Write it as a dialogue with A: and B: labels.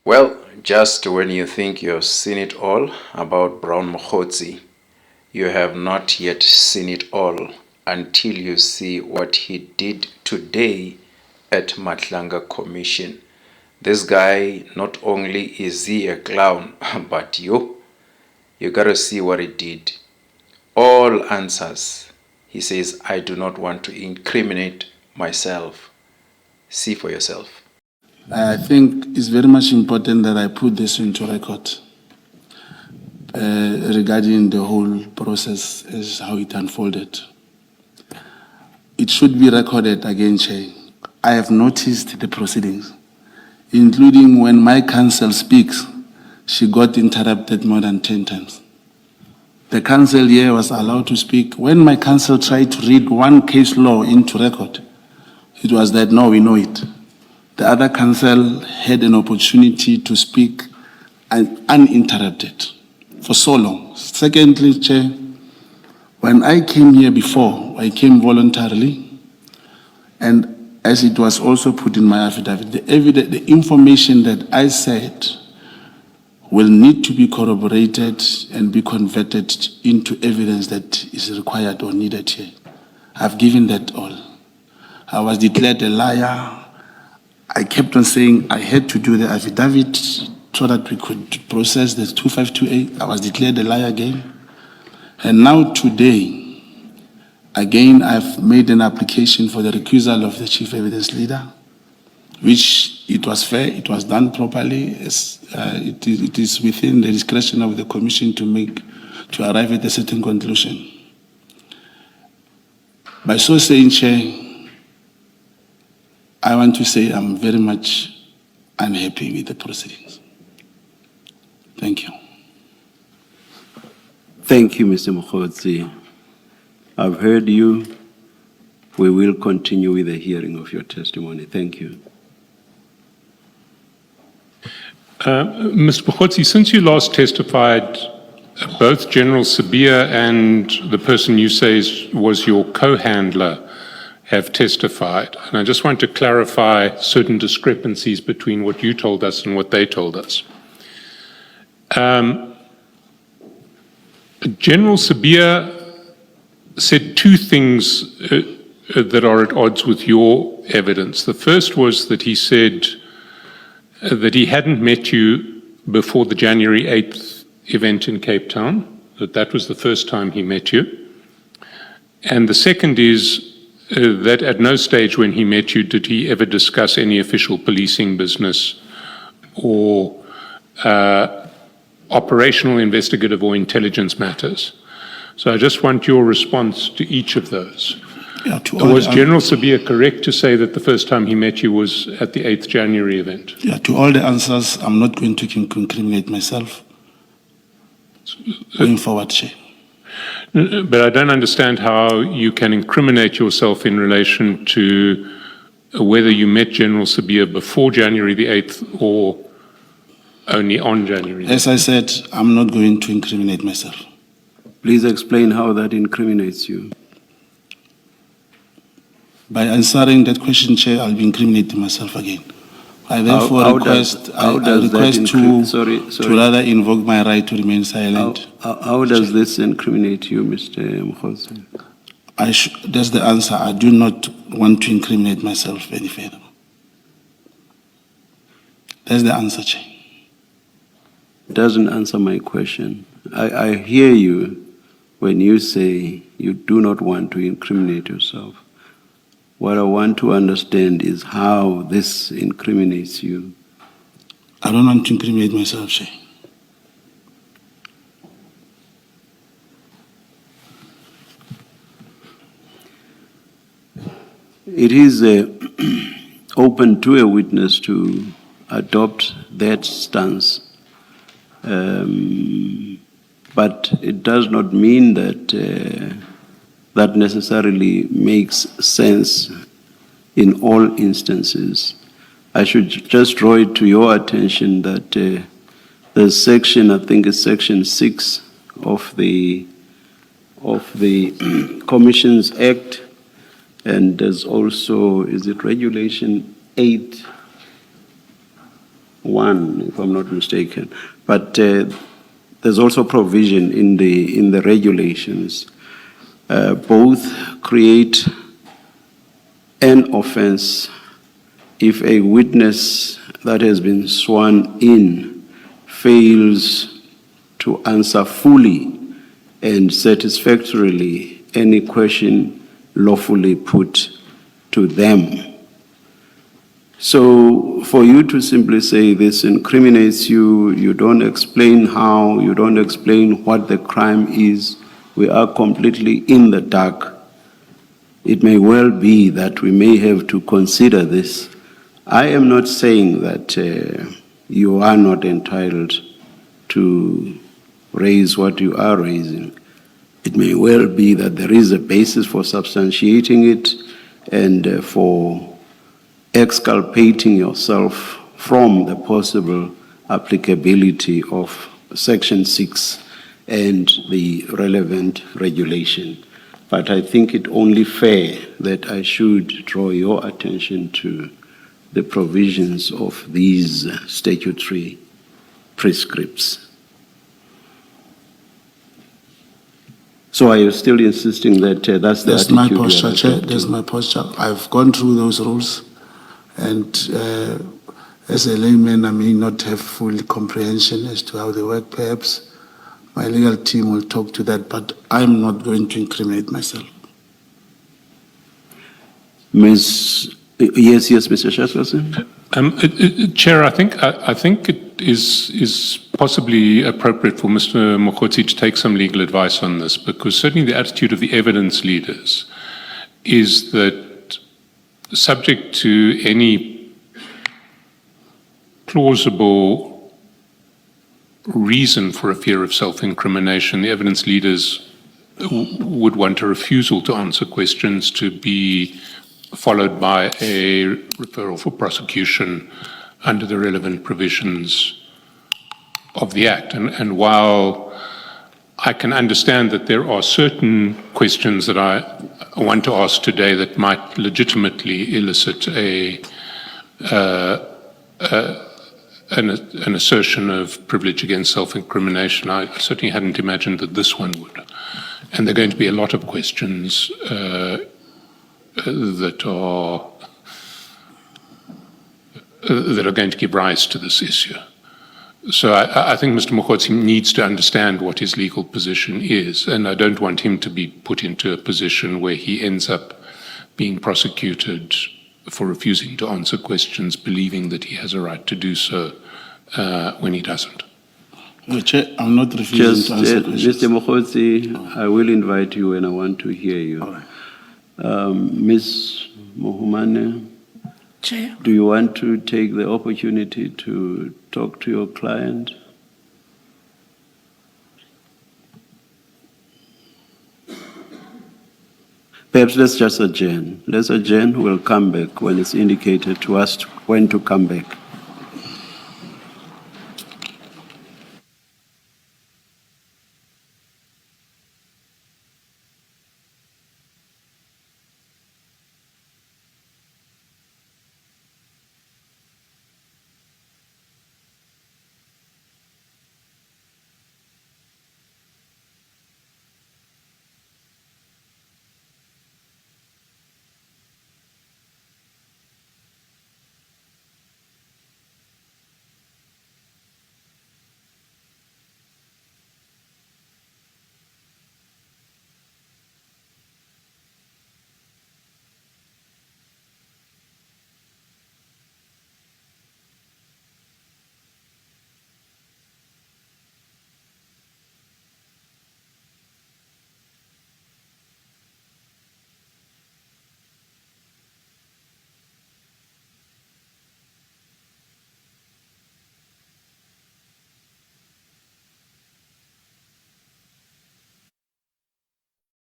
A: Well, just when you think you have seen it all about Brown Mogotsi, you have not yet seen it all until you see what he did today at Madlanga Commission. This guy, not only is he a clown, but you gotta see what he did. All answers. He says, I do not want to incriminate myself. See for yourself.
B: I think it's very much important that I put this into record regarding the whole process as how it unfolded. It should be recorded again, Chair. I have noticed the proceedings, including when my counsel speaks, she got interrupted more than 10 times. The counsel here was allowed to speak. When my counsel tried to read one case law into record, it was that, no, we know it. The other counsel had an opportunity to speak uninterrupted for so long. Secondly, Chair, when I came here before, I came voluntarily, and as it was also put in my affidavit, the information that I said will need to be corroborated and be converted into evidence that is required or needed here. I've given that all. I was declared a liar. I kept on saying I had to do the affidavit so that we could process the 252A. I was declared a liar again. And now today, again, I've made an application for the recusal of the chief evidence leader, which it was fair, it was done properly. It is within the discretion of the commission to arrive at a certain conclusion. By so saying, Chair, I want to say I'm very much unhappy with the proceedings. Thank you.
C: Thank you, Mr. Mogotsi. I've heard you. We will continue with the hearing of your testimony. Thank you.
D: Mr. Mogotsi, since you last testified, both General Sabia and the person you say was your co-handler have testified. And I just want to clarify certain discrepancies between what you told us and what they told us. General Sabia said two things that are at odds with your evidence. The first was that he said that he hadn't met you before the January 8th event in Cape Town, that was the first time he met you. And the second is that at no stage when he met you did he ever discuss any official policing business or operational, investigative, or intelligence matters. So I just want your response to each of those.
B: Yeah,
D: was General Sabia correct to say that the first time he met you was at the 8th January event?
B: Yeah, to all the answers, I'm not going to incriminate myself going forward, Chair.
D: But I don't understand how you can incriminate yourself in relation to whether you met General Sabia before January the 8th or only on January the 8th.
B: As I said, I'm not going to incriminate myself.
C: Please explain how that incriminates you.
B: By answering that question, Chair, I'll be incriminating myself again. I therefore request to rather invoke my right to remain silent.
C: How does this incriminate you, Mr. Mogotsi?
B: That's the answer. I do not want to incriminate myself any further. That's the answer, Chair.
C: It doesn't answer my question. I hear you when you say you do not want to incriminate yourself. What I want to understand is how this incriminates you.
B: I don't want to incriminate myself, Chair.
C: It is open to a witness to adopt that stance, but it does not mean that that necessarily makes sense in all instances. I should just draw it to your attention that the section, I think it's section 6 of the Commissions Act, and there's also, is it Regulation 8? 1, if I'm not mistaken. But there's also provision in the regulations. Both create an offense if a witness that has been sworn in fails to answer fully and satisfactorily any question lawfully put to them. So for you to simply say this incriminates you, you don't explain how, you don't explain what the crime is, we are completely in the dark. It may well be that we may have to consider this. I am not saying that you are not entitled to raise what you are raising. It may well be that there is a basis for substantiating it and for exculpating yourself from the possible applicability of Section 6 and the relevant regulation. But I think it only fair that I should draw your attention to the provisions of these statutory prescripts. So are you still insisting that that's the
B: That's my
C: attitude you are
B: posture, Chair.
C: adopting?
B: That's my posture. I've gone through those rules, and as a layman, I may not have full comprehension as to how they work. Perhaps my legal team will talk to that, but I'm not going to incriminate myself.
C: Yes, Mr. Shaswasan?
D: Chair, I think it is possibly appropriate for Mr. Mogotsi to take some legal advice on this, because certainly the attitude of the evidence leaders is that, subject to any plausible reason for a fear of self-incrimination, the evidence leaders would want a refusal to answer questions to be followed by a referral for prosecution under the relevant provisions of the Act. And while I can understand that there are certain questions that I want to ask today that might legitimately elicit an assertion of privilege against self-incrimination, I certainly hadn't imagined that this one would. And there are going to be a lot of questions that are going to give rise to this issue. So I think Mr. Mogotsi needs to understand what his legal position is, and I don't want him to be put into a position where he ends up being prosecuted for refusing to answer questions, believing that he has a right to do so when he doesn't.
B: Chair, I'm not refusing to answer questions.
C: Mr. Mogotsi, I will invite you and I want to hear you.
B: All right.
C: Ms. Mohumane,
E: Chair.
C: do you want to take the opportunity to talk to your client? Perhaps let's just adjourn. Let's adjourn. We'll come back when it's indicated to us when to come back.